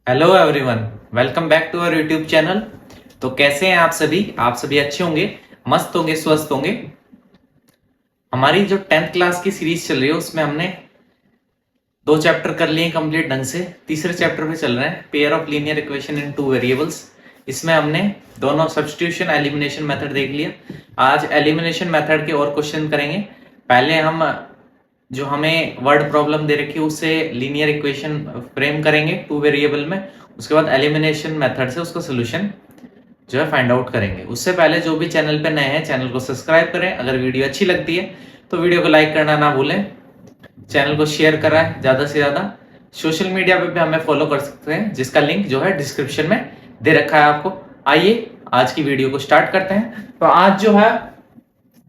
Hello everyone, welcome back to our YouTube channel. तो कैसे हैं आप सभी? आप सभी अच्छे होंगे, मस्त होंगे, स्वस्थ होंगे। हमारी जो 10th क्लास की सीरीज चल रही है उसमें हमने 2 चैप्टर कर लिए कंप्लीट ढंग से। तीसरे चैप्टर पे चल रहे हैं, pair of linear equation in two variables. इसमें हमने दोनों सब्स्टिट्यूशन एलिमिनेशन मेथड देख लिया। आज एलिमिनेशन मेथड के और क्वेश्चन करेंगे। पहले हम जो हमें वर्ड प्रॉब्लम दे रखी है उससे लीनियर इक्वेशन फ्रेम करेंगे 2 वेरिएबल में। उसके बाद एलिमिनेशन मेथड से उसका सोल्यूशन जो है फाइंड आउट करेंगे। उससे पहले जो भी चैनल पे नए हैं चैनल को सब्सक्राइब करें। अगर वीडियो अच्छी लगती है तो वीडियो को लाइक करना ना भूलें। चैनल को शेयर कराएं ज्यादा से ज्यादा। सोशल मीडिया पे भी हमें फॉलो कर सकते हैं, जिसका लिंक जो है डिस्क्रिप्शन में दे रखा है आपको। आइए आज की वीडियो को स्टार्ट करते हैं। तो आज जो है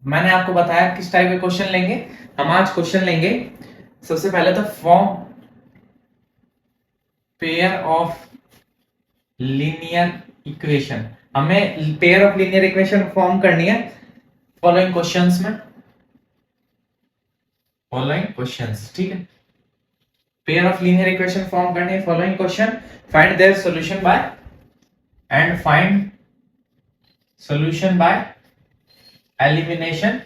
मैंने आपको बताया किस टाइप के क्वेश्चन लेंगे। हम आज क्वेश्चन लेंगे सबसे पहले तो form pair of linear equation. हमें pair of linear equation form करनी है फॉलोइंग क्वेश्चंस में। फॉलोइंग क्वेश्चंस, ठीक है। Pair of linear equation form करनी है following question, find their solution by and find solution by elimination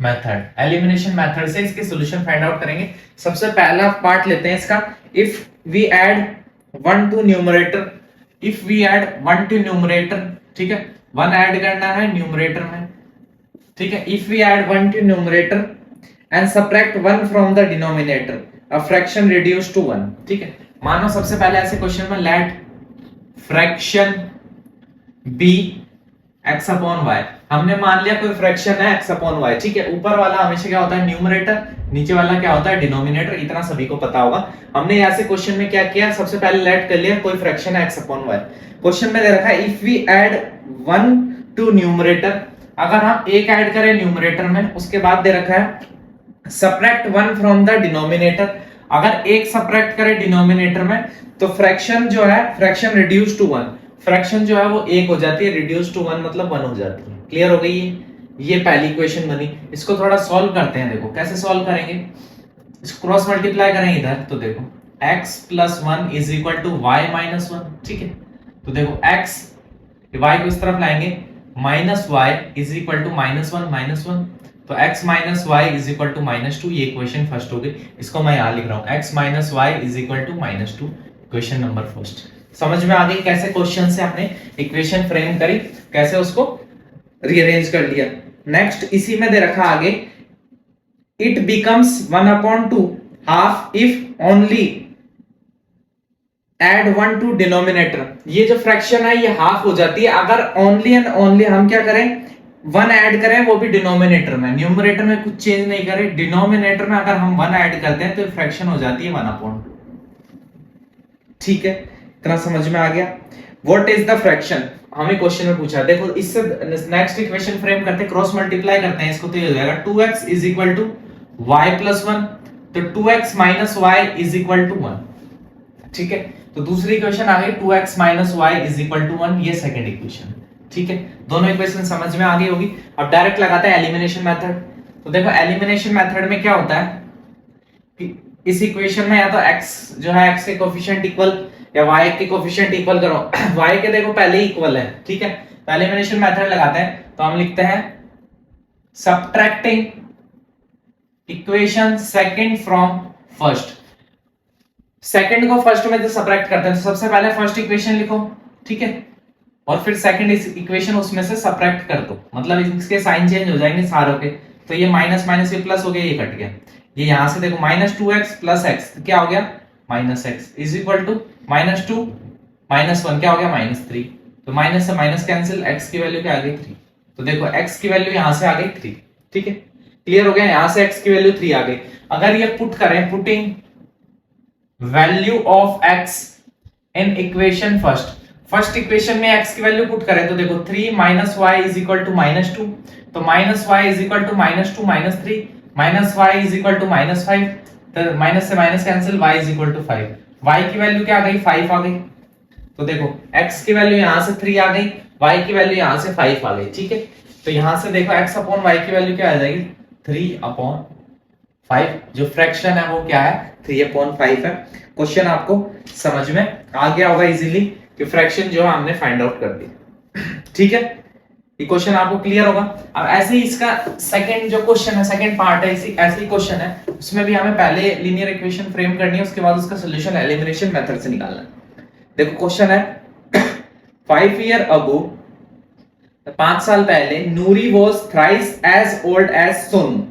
method. Elimination method से इसके सॉल्यूशन फाइंड आउट करेंगे। सबसे पहला पार्ट लेते हैं इसका। If we add 1 to numerator, if we add 1 to numerator, ठीक है, 1 ऐड करना है न्यूमरेटर में, ठीक है। If we add 1 to numerator and subtract 1 from the denominator, a fraction reduce to 1, ठीक है। मानो सबसे पहले ऐसे क्वेश्चन में let fraction be x upon y. हमने मान लिया कोई फ्रैक्शन है x अपॉन वाई, ठीक है। ऊपर वाला हमेशा क्या होता है? न्यूमरेटर। नीचे वाला क्या होता है? डिनोमिनेटर। इतना सभी को पता होगा। हमने ऐसे क्वेश्चन में क्या किया? सबसे पहले लेट कर लिया कोई फ्रैक्शन है x अपॉन वाई। क्वेश्चन में दे रखा है if we add 1 to numerator, अगर हम एक ऐड करें न्यूमरेटर में, उसके बाद दे रखा है सब्ट्रैक्ट 1 फ्रॉम द डिनोमिनेटर, अगर एक सब्ट्रैक्ट करें डिनोमिनेटर में तो फ्रैक्शन जो है, फ्रैक्शन रिड्यूस टू 1, फ्रैक्शन जो है वो 1 हो जाती है, रिड्यूस टू 1 मतलब 1 हो जाती है। क्लियर हो गई? ये पहली इक्वेशन बनी। इसको थोड़ा सॉल्व करते हैं। देखो कैसे सॉल्व करेंगे। इसको क्रॉस मल्टीप्लाई करें इधर, तो देखो x plus 1 is equal to y minus 1, ठीक है। तो देखो x, y को इस तरफ लाएंगे, minus y is equal to minus 1 minus 1, तो x minus y is equal to minus 2। ये इक्वेशन फर्स्ट हो गई। इसको मैं यहां लिख रहा हूं, x minus y is equal to minus 2, equation number first. समझ में आ गई कैसे क्वेश्चन से हमने इक्वेशन फ्रेम करी, कैसे उसको रीअरेंज कर लिया। नेक्स्ट इसी में दे रखा आगे, it becomes 1/2 half if only add 1 to denominator. ये जो फ्रैक्शन है ये हाफ हो जाती है अगर ओनली एंड ओनली हम क्या करें? 1 ऐड करें, वो भी डिनोमिनेटर में। न्यूमरेटर में कुछ चेंज नहीं करें, डिनोमिनेटर में अगर हम 1 ऐड करते हैं तो फ्रैक्शन हो जाती है 1/2, ठीक है। इतना समझ में आ गया। व्हाट इज द फ्रैक्शन, हमें क्वेश्चन में पूछा। देखो इससे नेक्स्ट इक्वेशन फ्रेम करते हैं, क्रॉस मल्टीप्लाई करते हैं इसको, तो ये हो जाएगा 2x is equal to y plus 1, तो 2x minus y is equal to 1, ठीक है। तो दूसरी इक्वेशन आ गई 2x minus y is equal to 1, ये सेकंड इक्वेशन, ठीक है। दोनों इक्वेशन समझ में आ गई होगी। अब डायरेक्ट लगाते हैं एलिमिनेशन मेथड। तो देखो एलिमिनेशन मेथड में क्या होता है कि इस इक्वेशन में या तो x जो है, x के कोएफिशिएंट इक्वल या y के कोएफिशिएंट इक्वल करो। y के देखो पहले ही इक्वल है, ठीक है। तो एलिमिनेशन मेथड लगाते हैं, तो हम लिखते हैं subtracting equation second from first. Second को फर्स्ट में जो सब्ट्रैक्ट करते हैं, तो सबसे पहले फर्स्ट इक्वेशन लिखो, ठीक है, और फिर सेकंड इक्वेशन उसमें से सब्ट्रैक्ट कर दो, मतलब इसके साइन चेंज हो जाएंगे सारों के। तो ये माइनस माइनस ये प्लस हो गया, ये कट गया। ये यहां से देखो माइनस 2x प्लस x, तो क्या हो गया? Minus x is equal to minus 2 minus 1, क्या हो गया? माइनस 3। तो माइनस से माइनस कैंसिल, x की वैल्यू क्या आ गई? 3। तो देखो x की वैल्यू यहां से आ गई 3, ठीक है। क्लियर हो गया? यहां से x की वैल्यू 3 आ गई। अगर ये पुट करें, putting value of x in equation first, first equation में x की वैल्यू पुट करें, तो देखो 3 minus y is equal to minus 2, तो minus y is equal to minus 2 minus 3, minus y is equal to minus 5, तो minus से minus cancel, y is equal to 5। y की value क्या आ गई? 5 आ गई। तो देखो x की वैल्यू यहां से 3 आ गई, y की वैल्यू यहां से 5 आ गई, ठीक है। तो यहां से देखो x अपॉन y की वैल्यू क्या आ जाएगी? 3/5 5, जो फ्रैक्शन है वो क्या है 3/5 है। क्वेश्चन आपको समझ में आ गया होगा इजीली कि फ्रैक्शन जो है हमने फाइंड आउट कर दी। ठीक है, ये क्वेश्चन आपको क्लियर होगा। अब ऐसे ही इसका सेकंड जो क्वेश्चन है, सेकंड पार्ट है, इसी ऐसे ही क्वेश्चन है, उसमें भी हमें पहले लीनियर इक्वेशन फ्रेम करनी है, उसके बाद उसका सॉल्यूशन एलिमिनेशन मेथड से निकालना है। देखो क्वेश्चन है 5 ईयर अगो, 5 साल पहले, Noori was thrice as old as Sonu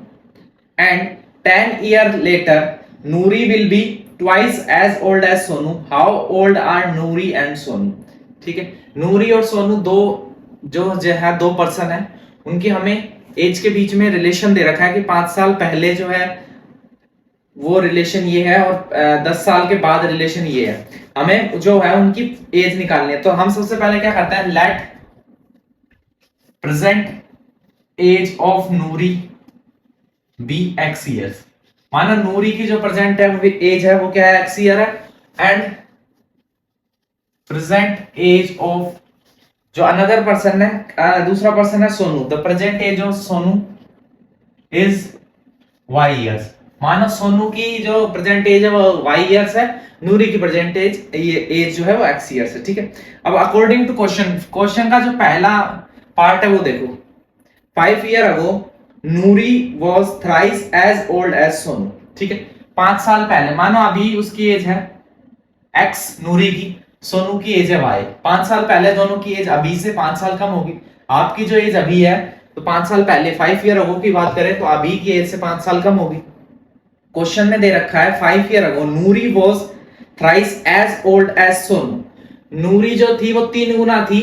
and 10 year later Noori will be twice as old as Sonu, how old are Noori and Sonu. ठीक है, नूरी और सोनू जो है दो पर्सन है, उनकी हमें एज के बीच में रिलेशन दे रखा है कि 5 साल पहले जो है वो रिलेशन ये है और 10 साल के बाद रिलेशन ये है। हमें जो है उनकी एज निकालनी है, तो हम सबसे पहले क्या करते हैं, let present age of Noori be x years. माना नूरी की जो प्रेजेंट है वो एज है वो क्या है x ईयर है, एंड प्रेजेंट एज ऑफ जो अनदर पर्सन है, दूसरा पर्सन है Sonu, the present age of Sonu is y years. मानो सोनू की जो प्रेजेंट एज है वो y ईयर्स है, नूरी की प्रेजेंट एज ये एज जो है वो x ईयर्स है। ठीक है, अब अकॉर्डिंग टू क्वेश्चन का जो पहला पार्ट है वो देखो, 5 year ago Noori was thrice as old as Sonu. ठीक है, 5 साल पहले, मानो अभी उसकी एज है x नूरी की, सोनू की एज है y। 5 साल पहले दोनों की एज अभी से 5 साल कम होगी। आपकी जो एज अभी है तो 5 साल पहले 5 ईयर अगो की बात करें तो अभी की एज से 5 साल कम होगी। क्वेश्चन में दे रखा है 5 year ago Noori was thrice as old as Sonu. Noori जो थी वो 3 गुना थी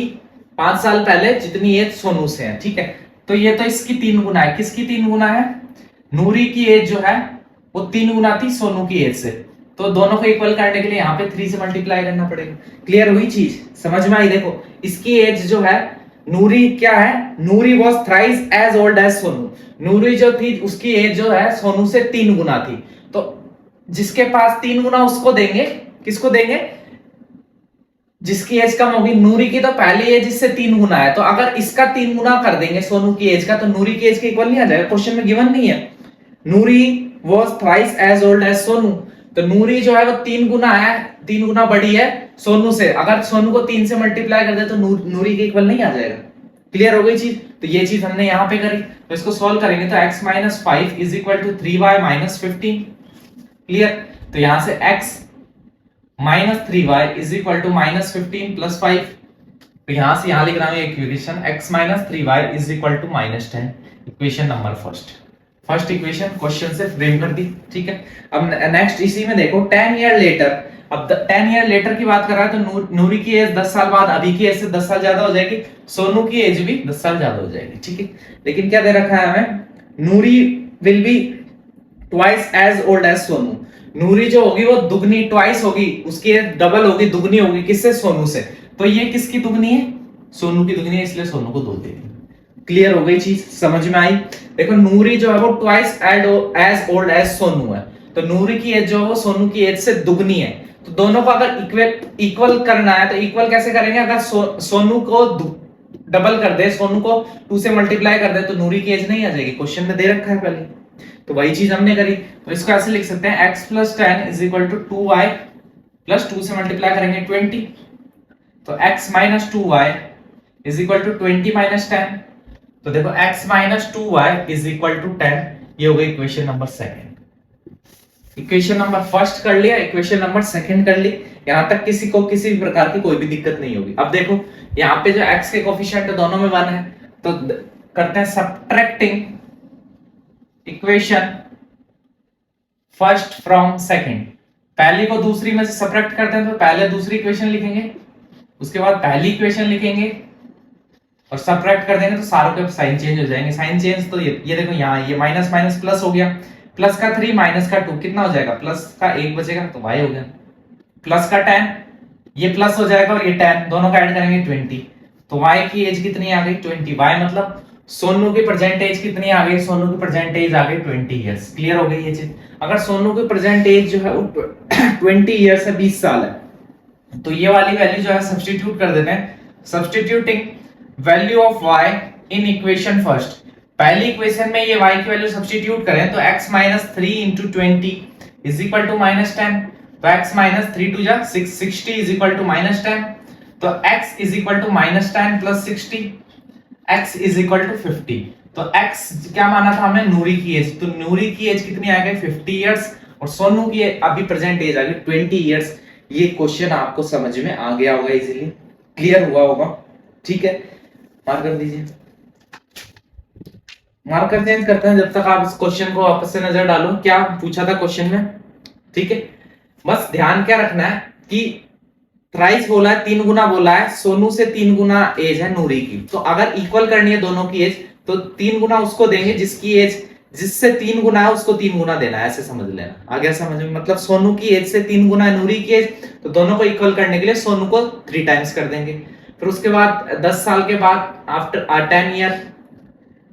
5 साल पहले जितनी एज सोनू से है। ठीक है, तो ये तो इसकी 3 गुना है। किसकी 3 गुना है? नूरी की एज जो है वो 3 गुना थी सोनू की एज से, तो दोनों को इक्वल करने के लिए यहाँ पे 3 से मल्टीप्लाई करना पड़ेगा। क्लियर हुई चीज, समझ में आई? देखो इसकी एज जो है नूरी क्या है, Noori was thrice as old as Sonu. Noori जो थी उसकी एज जो है सोनू से 3 गुना थी, तो जिसके पास 3 गुना उसको देंगे। किसको देंगे? जिसकी एज कम होगी। नूरी की तो पहली एज इससे 3 गुना है, तो अगर इसका 3 गुना कर देंगे सोनू की एज का, तो नूरी की एज के इक्वल नहीं आ जाएगा। क्वेश्चन में गिवन नहीं है Noori was thrice as old as Sonu, तो नूरी जो है वो 3 गुना है, 3 गुना बड़ी है सोनू से। अगर सोनू को 3 से मल्टीप्लाई कर दे तो नूरी के इक्वल नहीं आ जाएगा। क्लियर हो गई चीज? तो ये चीज हमने यहाँ पे करी, तो इसको सॉल्व करेंगे तो x - 5 is equal to 3y - 15। Clear? तो यहां से x - 3y is equal to -15 + 5। तो यहां से यहां लिख रहा हूं equation x - 3y is equal to -10। Equation number first equation question से फ्रेम कर दी। ठीक है, अब नेक्स्ट इसी में देखो 10 ईयर लेटर। अब 10 ईयर लेटर की बात कर रहा है तो नूरी की एज 10 साल बाद अभी की एज से 10 साल ज्यादा हो जाएगी, सोनू की एज भी 10 साल ज्यादा हो जाएगी। ठीक है, लेकिन क्या दे रखा है हमें, Noori will be twice as old as Sonu. Noori जो होगी वो दुगनी ट्वाइस होगी, उसकी एज डबल होगी, दुगनी होगी। किससे? सोनू से। तो ये किसकी दुगनी है? सोनू की दुगनी है, इसलिए सोनू को 2 दे दी। क्लियर हो गई चीज, समझ में आई? देखो नूरी जो है वो twice as old as Sonu है, तो नूरी की एज जो है वो सोनू की एज से दुगनी है। तो दोनों को अगर इक्वल करना है तो इक्वल कैसे करेंगे? अगर सोनू को डबल कर दे, सोनू को 2 से मल्टीप्लाई कर दे तो नूरी की एज नहीं आ जाएगी। क्वेश्चन में दे रखा है पहले, तो वही चीज हमने करी। तो इसको ऐसे लिख सकते हैं x + 10 is equal to 2y + 2 से मल्टीप्लाई करेंगे 20, तो x - 2y is equal to 20 - 10। तो देखो x - 2y is equal to 10, ये हो गई equation number second. Equation number first कर लिया, इक्वेशन नंबर सेकंड कर ली। यहां तक किसी को किसी भी प्रकार की कोई भी दिक्कत नहीं होगी। अब देखो यहाँ पे जो x के कोफिशिएंट दोनों में 1 है, तो करते हैं subtracting equation first from second. पहली को दूसरी में से सब्ट्रैक्ट करते हैं, तो पहले दूसरी इक्वेशन लिखेंगे, उसके बाद पहली इक्वेशन लिखेंगे और सब्ट्रैक्ट कर देंगे तो सारों के साइन चेंज हो जाएंगे। साइन चेंज तो ये देखो यहाँ ये माइनस माइनस प्लस हो गया, प्लस का 3 माइनस का 2 कितना हो जाएगा? प्लस का 1 बचेगा तो y हो गया। प्लस का 10 ये प्लस हो जाएगा और ये 10 दोनों का ऐड करेंगे 20, तो y की एज कितनी आ गई? 20। y मतलब सोनू की प्रेजेंट एज कितनी आ गई? सोनू की प्रेजेंट एज आ गई 20 इयर्स। क्लियर हो गई ये चीज? अगर सोनू की प्रेजेंट एज जो है वो 20 इयर्स है, 20 साल है, तो ये वाली वैल्यू जो है सब्स्टिट्यूट कर देते हैं। Substituting value of y in equation first, पहली इक्वेशन में ये y की वैल्यू सब्स्टिट्यूट करें तो x minus 3 into 20 is equal to minus 10, तो x माइनस 3 टू जा 60 इज इक्वल टू माइनस 10, तो x is equal to minus 10 plus 60, x is equal to 50। तो x क्या माना था हमने, नूरी की एज, तो नूरी की एज कितनी आ गई 50 इयर्स और सोनू की अभी प्रेजेंट एज आ गई 20 इयर्स। ये क्वेश्चन आपको समझ में आ गया होगा, इजीली क्लियर हुआ होगा, ठीक है। मार्क कर दीजिए, मार्कर चेंज करते हैं जब तक आप इस क्वेश्चन को वापस से नजर डालो, क्या पूछा था क्वेश्चन में, ठीक है। बस ध्यान क्या रखना है कि थ्राइस बोला है, 3 गुना बोला है, सोनू से 3 गुना एज है नूरी की, तो अगर इक्वल करनी है दोनों की एज तो 3 गुना उसको देंगे जिसकी एज, जिससे 3 गुना है उसको 3 गुना देना है, ऐसे समझ लेना। आ गया समझ में, मतलब सोनू की एज से 3 गुना है नूरी की एज, तो दोनों को इक्वल करने के लिए सोनू को 3 टाइम्स कर देंगे। फिर उसके बाद 10 साल के बाद आफ्टर 10 ईयर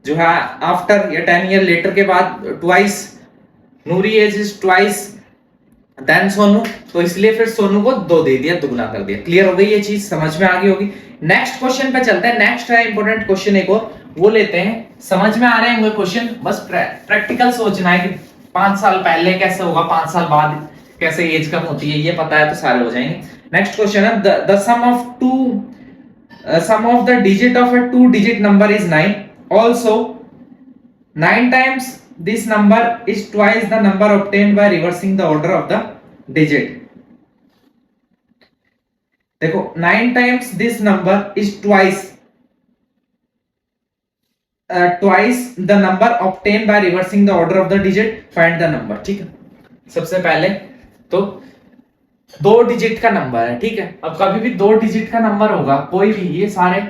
जो है, आफ्टर या 10 ईयर लेटर के बाद twice Noori age is twice than Sonu, तो इसलिए फिर सोनू को 2 दे दिया, दुगना कर दिया। क्लियर हो गई ये चीज, समझ में आ गई होगी। नेक्स्ट क्वेश्चन पे चलते हैं। नेक्स्ट है इंपॉर्टेंट क्वेश्चन एक और, वो लेते हैं। समझ में आ रहे हैं क्वेश्चन, बस प्रैक्टिकल सोचना है कि 5 साल पहले कैसे होगा, 5 साल बाद कैसे एज कम होती है, ये पता है तो सारे हो जाएंगे। नेक्स्ट क्वेश्चन है the sum of the digit of a 2-digit number is 9. Also 9 times this number is twice the number obtained by reversing the order of the digit. देखो 9 times this number is twice the number obtained by reversing the order of the digit. Find the number, ठीक है। सबसे पहले तो 2 digit का number है, ठीक है। अब कभी भी 2 डिजिट का नंबर होगा कोई भी, ये सारे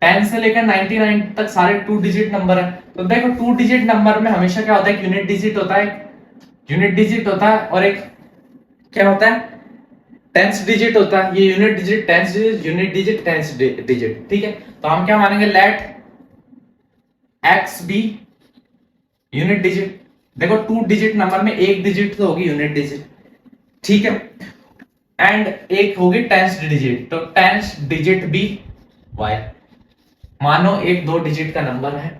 10 से लेकर 99 तक सारे 2 डिजिट नंबर है। तो देखो 2 डिजिट नंबर में हमेशा क्या होता है, यूनिट डिजिट होता है, यूनिट डिजिट होता है, और एक क्या होता है, टेंस डिजिट होता है। ये unit digit, tens digit, unit digit, tens digit, ठीक है। तो हम क्या मानेंगे, let x be unit digit. देखो 2 डिजिट नंबर में एक डिजिट तो होगी यूनिट डिजिट, ठीक है, एंड एक होगी टेंस डिजिट, तो टेंस डिजिट बी y। मानो एक 2 डिजिट का नंबर है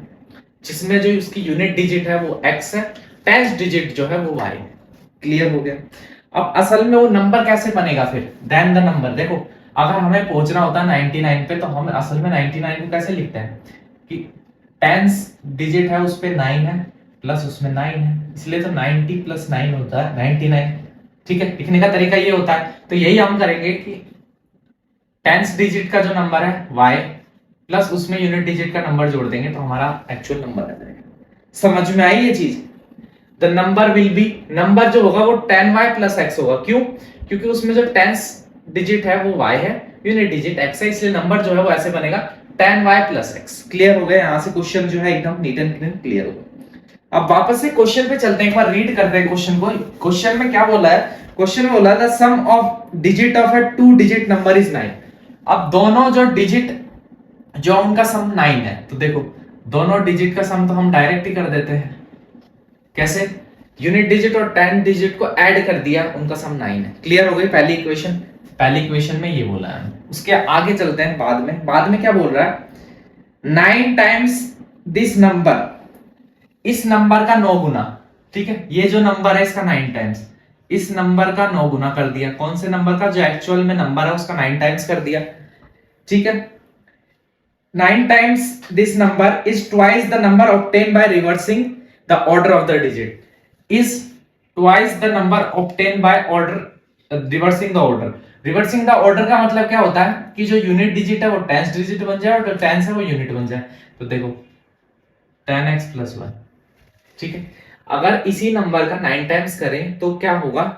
जिसमें जो उसकी यूनिट डिजिट है वो x है, टेंस डिजिट जो है वो y। क्लियर हो गया। अब असल में वो नंबर कैसे बनेगा फिर, देन द नंबर। देखो अगर हमें पहुंचना होता है 99 पे, तो हम असल में 99 को कैसे लिखते हैं कि टेंस डिजिट है उस पे 9 है प्लस उसमें 9 है, इसलिए तो 90 प्लस 9 होता है 99, ठीक है। लिखने का तरीका ये होता है। तो यही हम करेंगे कि टेंस डिजिट का जो नंबर है y प्लस उसमें यूनिट डिजिट का नंबर जोड़ देंगे तो हमारा एक्चुअल नंबर आ जाएगा। समझ में आई ये चीज। The number will be, number जो होगा वो 10y प्लस x होगा। क्यों? क्योंकि उसमें जो टेंस डिजिट है वो y है, यूनिट डिजिट x है, इसलिए नंबर जो है वो ऐसे बनेगा 10y प्लस x। क्लियर हो गया। यहां से क्वेश्चन जो है एकदम नीट एंड क्लीन क्लियर हो गया। अब वापस से क्वेश्चन पे चलते हैं, एक बार रीड करते हैं क्वेश्चन को। क्वेश्चन में क्या बोला है, क्वेश्चन में बोला the sum of digit of a 2 digit number is 9। अब दोनों जो डिजिट जो उनका सम 9 है, तो देखो दोनों डिजिट का सम तो हम डायरेक्ट ही कर देते हैं। कैसे? यूनिट डिजिट और 10 डिजिट को ऐड कर दिया, उनका सम 9 है। क्लियर हो गई पहली इक्वेशन। पहली इक्वेशन में ये बोला है। उसके आगे चलते हैं बाद में क्या बोल रहा है, 9 टाइम्स दिस नंबर, इस नंबर का 9 गुना, ठीक है। ये जो नंबर है इसका 9 टाइम्स, इस नंबर का 9 गुना कर दिया। कौन से नंबर का? जो एक्चुअल में नंबर है उसका 9 टाइम्स कर दिया, ठीक है। 9 times this number is twice the number obtained by reversing the order of the digit. Is twice the number obtained by reversing the order. Reversing the order का मतलब क्या होता है कि जो यूनिट डिजिट है वो टेंस डिजिट बन जाए और जो टेंस है वो यूनिट बन जाए। तो देखो 10x + 1, ठीक है। अगर इसी नंबर का 9 टाइम्स करें तो क्या होगा,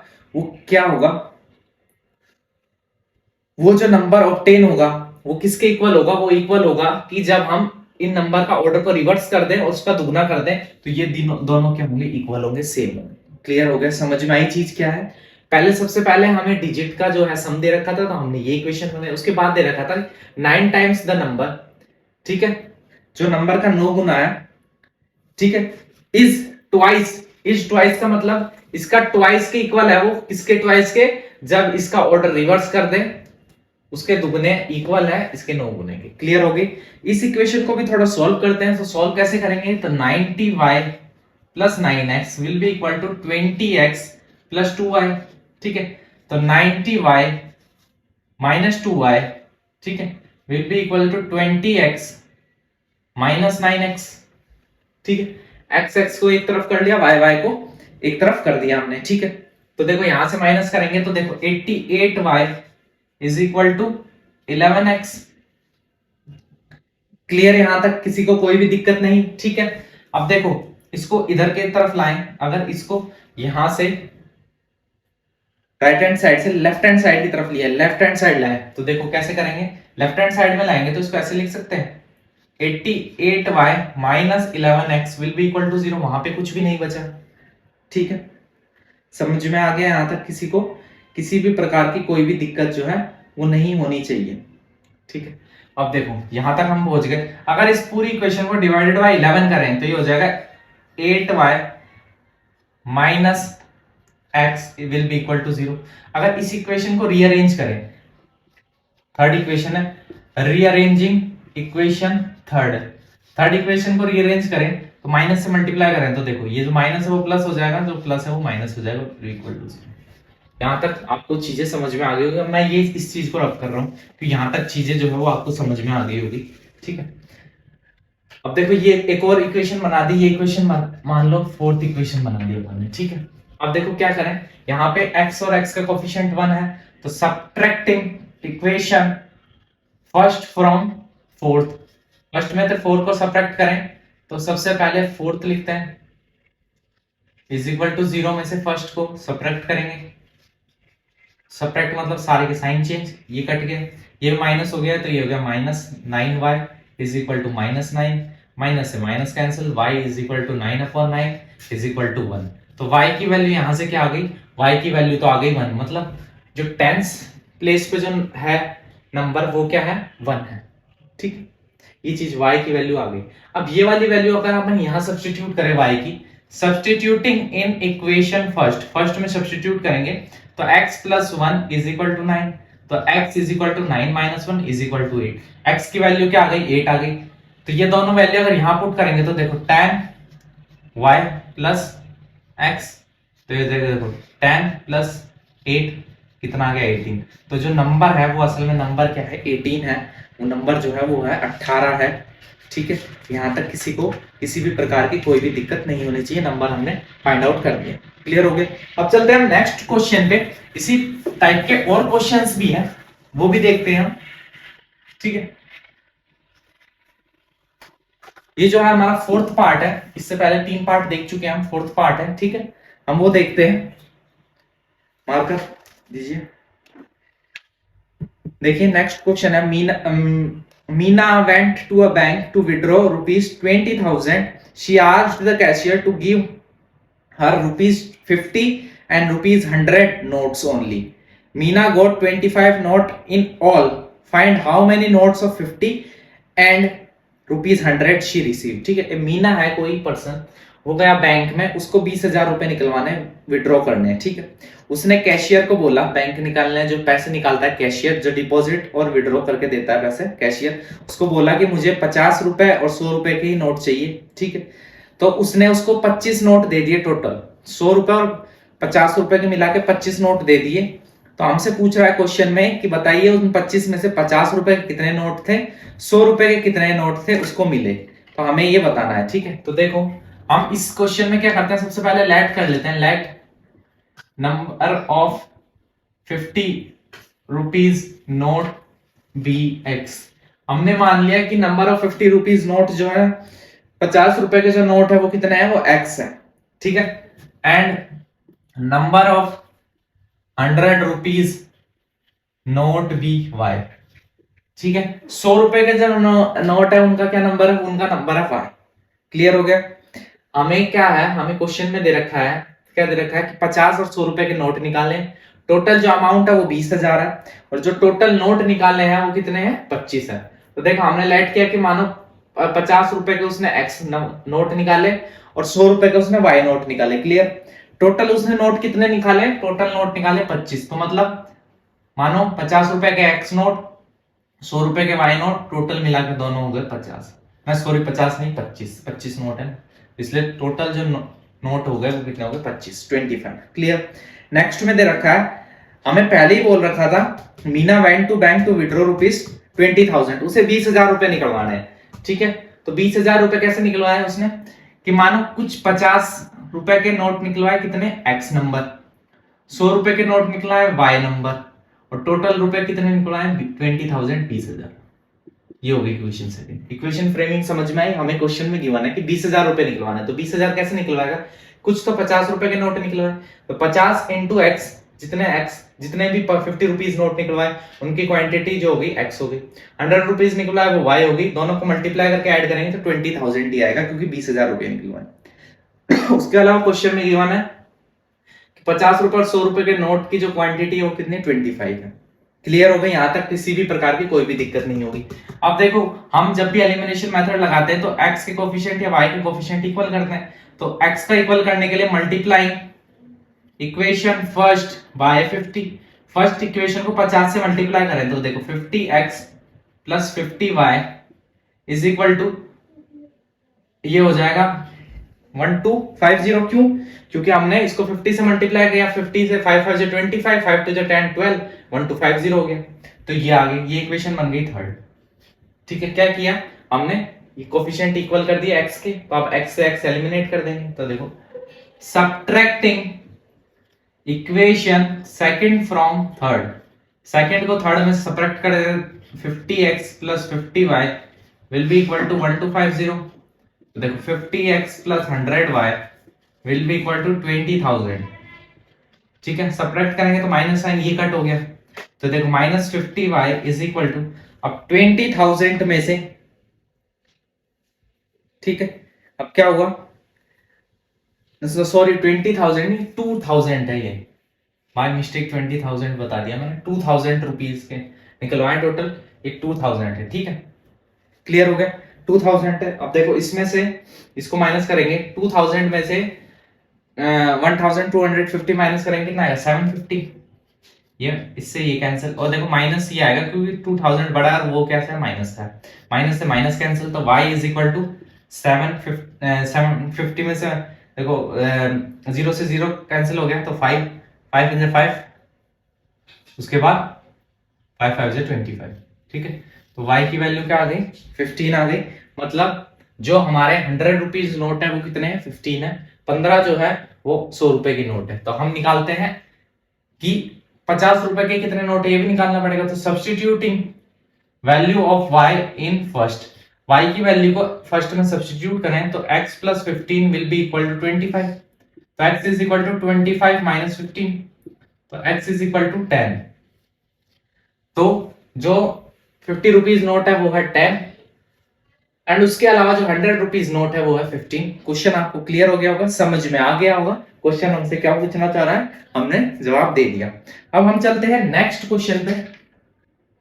वो जो नंबर ऑब्टेन होगा वो किसके इक्वल होगा? वो इक्वल होगा कि जब हम इन नंबर का ऑर्डर को रिवर्स कर दें और उसका दुगना कर दें तो ये दोनों क्या होंगे? इक्वल होंगे, सेम होंगे। क्लियर हो गया? समझ में आई चीज क्या है। सबसे पहले हमें डिजिट का जो है सम दे रखा था, तो हमने ये इक्वेशन बनाई। उसके बाद दे रखा था 9 टाइम्स द नंबर, ठीक है, जो नंबर का 9 गुना है, ठीक है, इज ट्वाइस का मतलब इसका ट्वाइस के इक्वल है। वो किसके ट्वाइस के? जब इसका ऑर्डर रिवर्स कर दें उसके दुगने इक्वल है इसके 9 गुने के। क्लियर हो गई। इस इक्वेशन को भी थोड़ा सॉल्व करते हैं। तो सॉल्व कैसे करेंगे, तो 90y plus 9x will be equal to 20x plus 2y। ठीक है, तो 90y माइनस 2y, ठीक है, will be equal to 20x minus 9x। ठीक है, x x को एक तरफ कर लिया, y y को एक तरफ कर दिया हमने। ठीक है, तो देखो यहां से माइनस करेंगे तो देखो 88y is equal to 11x। Clear, यहां तक किसी को कोई भी दिक्कत नहीं। ठीक है, अब देखो इसको इधर के तरफ लाएं, अगर इसको यहां से राइट हैंड साइड से लेफ्ट हैंड साइड की तरफ लिया, लेफ्ट हैंड साइड लाए, तो देखो कैसे करेंगे, लेफ्ट हैंड साइड में लाएंगे तो इसको ऐसे लिख सकते हैं 88y minus 11x will be equal to 0। वहां पे कुछ भी नहीं बचा। ठीक है, समझ में आ गया। यहां तक किसी को किसी भी प्रकार की कोई भी दिक्कत जो है वो नहीं होनी चाहिए। ठीक है, अब देखो यहां तक हम पहुंच गए। अगर इस पूरी इक्वेशन को डिवाइडेड बाय 11 करें तो ये हो जाएगा 8y minus x will be equal to 0। अगर इस इक्वेशन को रीअरेंज करें, थर्ड इक्वेशन है रीअरेंजिंग इक्वेशन, थर्ड इक्वेशन को रीअरेंज करें तो माइनस से मल्टीप्लाई करें तो देखो ये जो माइनस है वो प्लस हो जाएगा, जो प्लस है वो माइनस हो जाएगा, इक्वल टू 0। यहां तक आपको चीजें समझ में आ गई होगी। मैं ये इस चीज को रब कर रहा हूं कि यहां तक चीजें जो है वो आपको समझ में आ गई होगी। ठीक है, अब देखो ये एक और इक्वेशन बना दी, ये इक्वेशन मान लो फोर्थ इक्वेशन बना दी हमने। ठीक है, अब देखो क्या करें, यहाँ पे x और x का कोफिशिएंट 1 है, तो subtracting equation first from fourth, first में तो 4 को सब्ट्रैक्ट करें तो सबसे पहले फोर्थ लिखते हैं इज इक्वल टू 0 में से फर्स्ट को सब्ट्रैक्ट करेंगे। सब्ट्रैक्ट मतलब सारे के साइन चेंज, ये कट गया, ये माइनस हो गया तो ये हो गया minus 9y is equal to minus 9, minus से minus cancel, y is equal to 9/9 is equal to 1। तो y की वैल्यू यहां से क्या आ गई, y की वैल्यू तो आ गई 1, मतलब जो टेंस प्लेस पे जो है नंबर वो क्या है 1 है। ठीक है, ये चीज y की वैल्यू आ गई। अब ये वाली वैल्यू अगर अपन यहां सब्स्टिट्यूट करें y की, सब्स्टिट्यूटिंग इन इक्वेशन फर्स्ट में सब्स्टिट्यूट करेंगे तो x plus 1 is equal to 9, तो x is equal to 9 minus 1 is equal to 8। x की वैल्यू क्या आ गई 8 आ गई, तो ये दोनों वैल्यू अगर यहां पुट करेंगे तो देखो tan y प्लस x, तो ये देखो tan प्लस 8 कितना आ गया 18। तो जो नंबर है वो असल में नंबर क्या है 18 है, वो नंबर जो है वो है 18 है। ठीक है, यहां तक किसी को किसी भी प्रकार की कोई भी दिक्कत नहीं होनी चाहिए, नंबर हमने फाइंड आउट कर दिया। क्लियर हो गए। अब चलते हैं हम नेक्स्ट क्वेश्चन पे, इसी टाइप के और क्वेश्चंस भी हैं वो भी देखते हैं हम। ठीक है, ये जो है हमारा फोर्थ पार्ट है, इससे पहले 3 पार्ट देख चुके हैं हम, फोर्थ पार्ट है। ठीक है, हम वो देखते हैं, मार्कर दीजिए। देखिए नेक्स्ट क्वेश्चन है, Meena went to a bank to withdraw rupees 20,000. She asked the cashier to give her rupees 50 and rupees 100 notes only. Meena got 25 note in all. Find how many notes of 50 and rupees 100 she received. ठीक है, मीना है कोई person, वो गया bank में, उसको 20,000 रुपए निकलवाने, विड्रॉ करने हैं। ठीक है, उसने कैशियर को बोला, बैंक निकालने जो पैसे निकालता है कैशियर, जो डिपॉजिट और विड्रॉ करके देता है पैसे कैशियर, उसको बोला कि मुझे 50 रुपए और 100 रुपए के ही नोट चाहिए। ठीक है, तो उसने उसको 25 नोट दे दिए, टोटल 100 रुपए और 50 रुपए के मिला के 25 नोट दे दिए। तो हमसे पूछ रहा है क्वेश्चन में कि बताइए उन 25 में से 50 रुपए के कितने नोट थे, 100 रुपए के कितने नोट थे उसको मिले, तो हमें ये बताना है। ठीक है, तो देखो हम इस क्वेश्चन में क्या करते हैं, सबसे पहले लेट कर लेते हैं, let number of 50 rupees note be x. हमने मान लिया कि नंबर ऑफ 50 रुपीज नोट जो है 50 रुपए के जो नोट है वो कितने हैं, वो एक्स है। ठीक है, and number of 100 rupees note be y. ठीक है, 100 रुपए के जो नोट है उनका क्या नंबर है, उनका नंबर है वाई। क्लियर हो गया। हमें क्या है, हमें क्वेश्चन में दे रखा है, क्या दे रखा है कि 50 और 100 रुपए के नोट निकालें, टोटल जो अमाउंट है वो 20,000 है, और जो टोटल नोट निकाले हैं वो कितने हैं 25 है। तो देखो हमने लेट किया कि मानो 50 रुपए के उसने एक्स नोट निकाले और 100 रुपए के उसने वाई नोट निकाले। क्लियर, टोटल उसने नोट कितने निकाले, टोटल नोट निकाले 25, तो मतलब मानो 50 रुपए के एक्स नोट, 100 रुपए के वाई नोट, टोटल मिलाकर दोनों हो गए 50। मैं सॉरी 50 नहीं 25 नोट है, इसलिए टोटल जो नोट हो गए वो कितने हो गए 25। क्लियर। नेक्स्ट में दे रखा है, हमें पहले ही बोल रखा था Meena went to bank to withdraw ₹20,000, उसे 20,000 रुपए निकलवाने हैं, ठीक है। तो 20,000 रुपए कैसे निकलवाए उसने कि मानो कुछ 50 रुपए के नोट निकलवाए, कितने एक्स नंबर, 100 रुपए के नोट निकलवाए वाई नंबर, और टोटल रुपए कितने निकलवाए 20,000 20,000। ये हो गई इक्वेशन सेकंड। इक्वेशन फ्रेमिंग समझ में आई। हमें क्वेश्चन में गिवन है कि 20,000 रुपए निकलवाना है, तो 20,000 कैसे निकलवाएगा, कुछ तो 50 रुपए के नोट निकलवाए, तो 50 इंटू एक्स, जितने भी 50 रुपीज नोट निकलवाए उनकी क्वांटिटी जो होगी एक्स होगी, 100 रुपीज निकलवाए वो वाई होगी, दोनों को मल्टीप्लाई करके ऐड करेंगे तो 20,000 ही आएगा, क्योंकि 20,000 रुपए निकलवाए। उसके अलावा क्वेश्चन में गिवन है कि 50 रुपए और 100 रुपए के नोट की जो क्वांटिटी है वो कितनी 25 है। क्लियर हो गई, यहां तक किसी भी प्रकार की कोई भी दिक्कत नहीं होगी। अब देखो हम जब भी एलिमिनेशन मेथड लगाते हैं तो x के कोफिशिएंट या y के कोफिशिएंट इक्वल करते हैं, तो x का इक्वल करने के लिए multiplying equation first by 50। First equation को 50 से मल्टीप्लाई करें तो देखो 50x plus 50y is equal to, ये हो जाएगा 1250। क्यों, क्योंकि हमने इसको 50 से मल्टीप्लाई किया, 50 से 5 5 से 25, 5 2 10 12, 1250 हो गया, तो ये आ गई, ये इक्वेशन बन गई थर्ड। ठीक है, क्या किया हमने, ये कोफिशिएंट इक्वल कर दिया x के, तो अब x से x एलिमिनेट कर देंगे, तो देखो subtracting equation second from third, second को थर्ड में सब्ट्रैक्ट कर देंगे, 50x plus 50y will be equal to 1250। तो देखो 50x plus 100y will be equal to 20,000। ठीक है, सब्ट्रैक्ट करेंगे तो माइनस साइन ये कट हो गया, तो देखो minus 50y is equal to, अब 20,000 में से, ठीक है, अब क्या हुआ, सॉरी 20,000 नहीं 2,000 है, ये माय मिस्टेक, 20,000 बता दिया मैंने, 2,000 रुपीज के निकलवाए टोटल, एक 2,000 है। ठीक है, क्लियर हो गया, 2,000 है। अब देखो इसमें से इसको माइनस करेंगे, 2,000 में से 1,250 माइनस करेंगे, कितना आएगा 750, ये इससे ये कैंसिल, और देखो माइनस ये आएगा क्योंकि 2,000 बड़ा और वो क्या था माइनस था, माइनस से माइनस कैंसिल, तो y इज इक्वल टू 750 में से देखो 0 से 0 कैंसिल हो गया, तो 5 5 इन 5, उसके बाद 5 5 से 25। ठीक है, तो y की वैल्यू क्या आ गई 15 आ गई, मतलब जो हमारे 100 रुपीज नोट है वो कितने हैं 15 है, 15 जो है वो 100 रुपए की नोट है। तो हम निकालते हैं कि 50 रुपए के कितने नोट है, ये भी निकालना पड़ेगा, तो substituting value of y in first, y की वैल्यू को फर्स्ट में सब्स्टिट्यूट करें तो x plus 15 will be equal to 25, तो x is equal to 25 minus 15, तो x इज इक्वल टू 10। तो जो 50 रुपीज नोट है वो है 10, एंड उसके अलावा जो 100 रुपीज नोट है वो है 15। क्वेश्चन आपको क्लियर हो गया होगा, समझ में आ गया होगा, क्वेश्चन हमसे क्या पूछना चाह रहा है, हमने जवाब दे दिया। अब हम चलते हैं नेक्स्ट क्वेश्चन पे।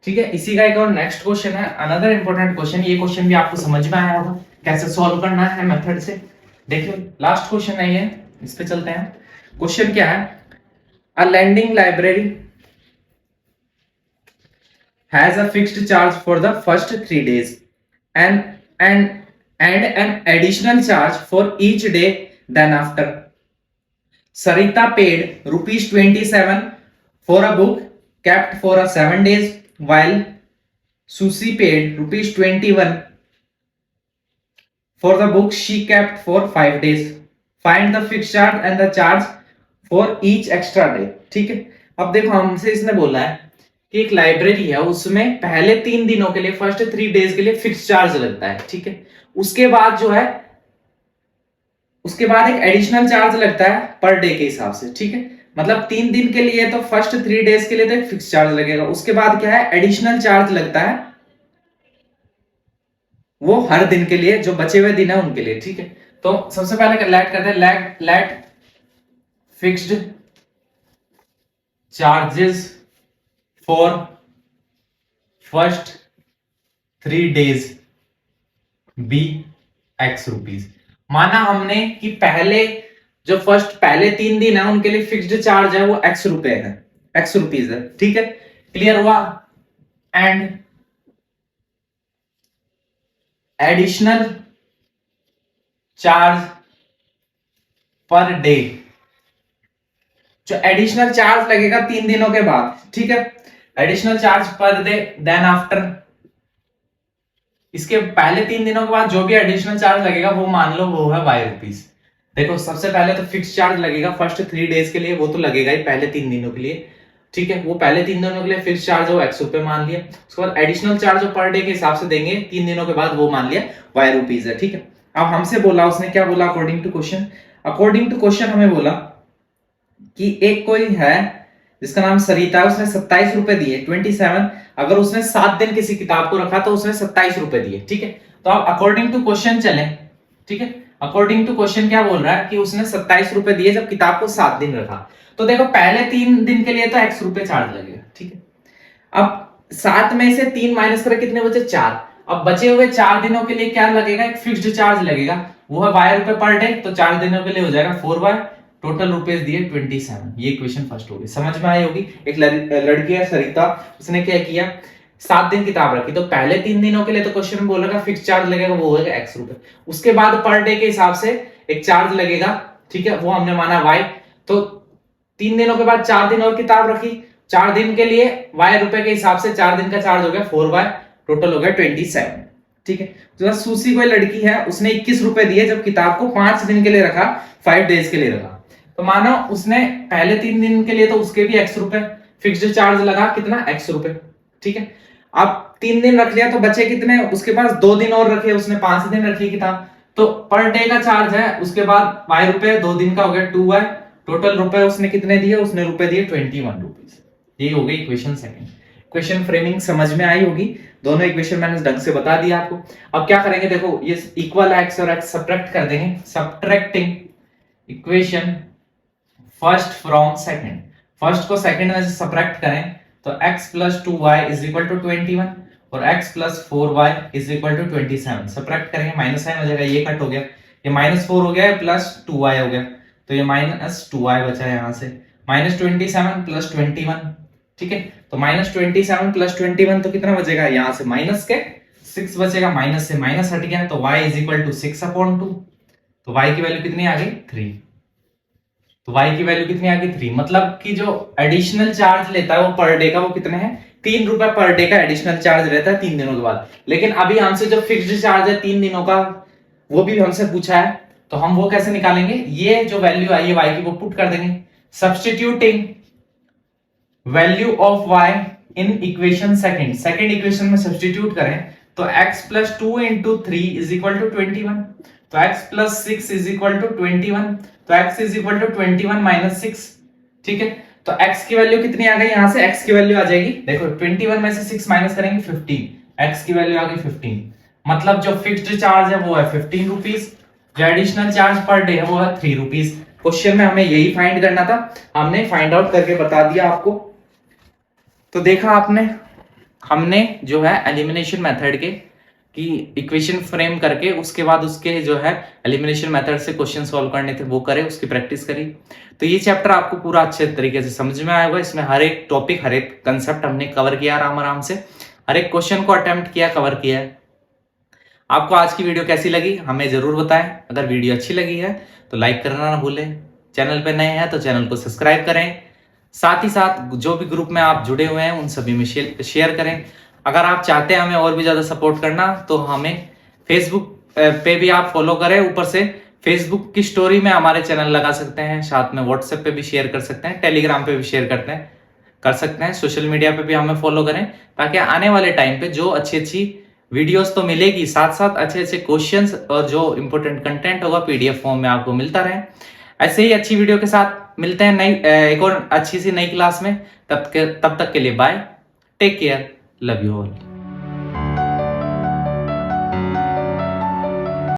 ठीक है, इसी का एक और नेक्स्ट क्वेश्चन है, अनदर इंपॉर्टेंट क्वेश्चन, ये क्वेश्चन भी आपको समझ में आया होगा कैसे सॉल्व करना है मेथड से। देखिए लास्ट क्वेश्चन है ये, इस पे चलते हैं। क्वेश्चन क्या है, a lending library has a fixed charge for the first 3 days and an additional charge for each day then after. Sarita paid ₹27 for a book kept for 7 days while Susie paid ₹21 for the book she kept for 5 days. Find the fixed charge and the charge for each extra day. ठीक है, अब देखो हमसे इसने बोला है कि एक लाइब्रेरी है, उसमें पहले 3 दिनों के लिए, फर्स्ट 3 डेज के लिए फिक्स चार्ज लगता है। ठीक है, उसके बाद जो है, उसके बाद एक एडिशनल चार्ज लगता है पर डे के हिसाब से। ठीक है, मतलब 3 दिन के लिए तो फर्स्ट 3 डेज के लिए तो एक फिक्स चार्ज लगेगा, उसके बाद क्या है एडिशनल चार्ज लगता है वो हर दिन के लिए, जो बचे हुए दिन है उनके लिए। ठीक है, तो सबसे पहले लेट करते हैं, let fixed charges for first 3 days be x rupees. माना हमने कि पहले जो पहले 3 दिन है उनके लिए फिक्स्ड चार्ज है वो x रुपए है, x रुपीज है। ठीक है, क्लियर हुआ? And additional charge per day, जो एडिशनल चार्ज लगेगा 3 दिनों के बाद, ठीक है, additional charge per day, then after, इसके पहले 3 दिनों के बाद जो भी एडिशनल चार्ज लगेगा वो मान लो वो है ₹y। देखो सबसे पहले तो फिक्स चार्ज लगेगा फर्स्ट 3 डेज के लिए, वो तो लगेगा ही पहले 3 दिनों के लिए, ठीक है, वो पहले 3 दिनों के लिए फिक्स चार्ज हो ₹x मान लिया। उसके बाद एडिशनल चार्ज जो पर डे के हिसाब से देंगे 3 दिनों के बाद, वो मान लिया ₹y है, ठीक है। अब हमसे बोला, उसने क्या बोला according to question, according to question हमें बोला कि एक कोई है जिसका नाम सरिता है, उसने ₹27 दिए, 27, अगर उसने 7 दिन किसी किताब को रखा तो उसने ₹27 दिए, ठीक है। तो अब अकॉर्डिंग टू क्वेश्चन चले, ठीक है, अकॉर्डिंग टू क्वेश्चन क्या बोल रहा है कि उसने ₹27 दिए जब किताब को 7 दिन रखा। तो देखो पहले 3 दिन के लिए तो ₹x चार्ज लगेगा, ठीक है। अब 7 में से 3 माइनस करें, कितने बचे? 4। अब बचे हुए 4 दिनों के लिए क्या लगेगा? एक फिक्स्ड चार्ज लगेगा, वो है ₹y पर डे, तो 4 दिनों के लिए हो जाएगा 4y, टोटल रुपीज दिए 27। ये इक्वेशन फर्स्ट होगी, समझ में आई होगी। एक लड़की है सरिता, उसने क्या किया, 7 दिन किताब रखी, तो पहले 3 दिनों के लिए तो क्वेश्चन में बोलेगा फिक्स चार्ज लगेगा, वो होगा ₹x। उसके बाद पर डे के हिसाब से एक चार्ज लगेगा, ठीक है, वो हमने माना y। तो 3 दिनों के बाद 4 दिन और किताब रखी, 4 दिन के लिए ₹y के हिसाब से 4 दिन का चार्ज हो गया 4y, टोटल हो गया 27, ठीक है। तो सूसी कोई लड़की है, उसने ₹21 दिए जब किताब को 5 दिन के लिए रखा, 5 डेज के लिए रखा। तो मानो उसने पहले 3 दिन के लिए तो उसके भी ₹x, फिक्स्ड चार्ज लगा कितना? ₹x, ठीक है। अब 3 दिन रख लिया तो बचे कितने? उसके पास 2 दिन और रखे, उसने 5 दिन रखी किताब, तो पर डे का चार्ज है, उसके बाद ₹y, 2 दिन का हो गया 2y, टोटल रुपए उसने कितने दिए? उसने रुपए दिए ₹21। ये हो गई इक्वेशन सेकंड। इक्वेशन फ्रेमिंग समझ में आई होगी, दोनों इक्वेशन मैंने ढंग से बता दिया आपको। अब क्या करेंगे, देखो ये इक्वल x और x सब्ट्रैक्ट कर देंगे, subtracting equation first from second, first को सेकंड में से सब्ट्रैक्ट करें तो x + 2y = 21 और x + 4y = 27। सब्ट्रैक्ट करेंगे, माइनस साइन हो जाएगा, ये कट हो गया, ये -4 हो गया प्लस 2y हो गया, तो ये -2y बचा है यहाँ से, -27 + 21, ठीक है। तो -27 + 21 तो कितना बचेगा? यहाँ से माइनस के 6 बचेगा, माइनस से माइनस हट गया, तो y = 6/2, तो y की वैल्यू कितनी आ गई? 3। तो y की वैल्यू कितनी आ गई? 3। मतलब कि जो एडिशनल चार्ज लेता है वो पर डे का, वो कितने हैं? ₹3 पर डे का एडिशनल चार्ज रहता है 3 दिनों के बाद। लेकिन अभी हमसे जो फिक्स्ड चार्ज है 3 दिनों का, वो भी हमसे पूछा है, तो हम वो कैसे निकालेंगे? ये जो वैल्यू आई है y की, वो पुट कर देंगे, substituting value of y in equation second, second equation में सब्स्टिट्यूट करें तो x + 2 × 3 = 21, तो x + 6 = 21, तो x = 21 - 6, ठीक है। तो x की वैल्यू कितनी आ गई? यहां से x की वैल्यू आ जाएगी, देखो 21 में से 6 माइनस करेंगे 15, x की वैल्यू आ गई 15। मतलब जो फिक्स्ड चार्ज है वो है ₹15, जो एडिशनल चार्ज पर डे है वो है ₹3। क्वेश्चन में हमें यही फाइंड करना था, हमने फाइंड आउट करके बता दिया आपको। तो देखा आपने, हमने जो है एलिमिनेशन मेथड के कि इक्वेशन फ्रेम करके उसके बाद उसके जो है एलिमिनेशन मेथड से क्वेश्चन सॉल्व करने थे वो करे, उसकी प्रैक्टिस करी। तो ये चैप्टर आपको पूरा अच्छे तरीके से समझ में आएगा। इसमें हर एक टॉपिक, हर एक कंसेप्ट हमने कवर किया आराम आराम से, हर एक क्वेश्चन को अटेम्प्ट किया, कवर किया है। आपको आज की वीडियो कैसी लगी हमें जरूर बताएं। अगर वीडियो अच्छी लगी है तो लाइक करना ना भूलें, चैनल पे नए हैं तो चैनल को सब्सक्राइब करें, साथ ही साथ जो भी ग्रुप में आप जुड़े हुए हैं उन सभी में शेयर करें। अगर आप चाहते हैं हमें और भी ज्यादा सपोर्ट करना तो हमें फेसबुक पे भी आप फॉलो करें, ऊपर से फेसबुक की स्टोरी में हमारे चैनल लगा सकते हैं, साथ में व्हाट्सएप पे भी शेयर कर सकते हैं, टेलीग्राम पे भी शेयर कर सकते हैं, सोशल मीडिया पे भी हमें फॉलो करें, ताकि आने वाले टाइम पे जो अच्छी अच्छी वीडियोस तो मिलेगी, साथ साथ अच्छे अच्छे क्वेश्चंस और जो इंपॉर्टेंट कंटेंट होगा PDF फॉर्म में आपको मिलता रहे। ऐसे ही अच्छी वीडियो के साथ मिलते हैं नई एक और अच्छी सी नई क्लास में। तब तक के लिए bye, take care, love you all.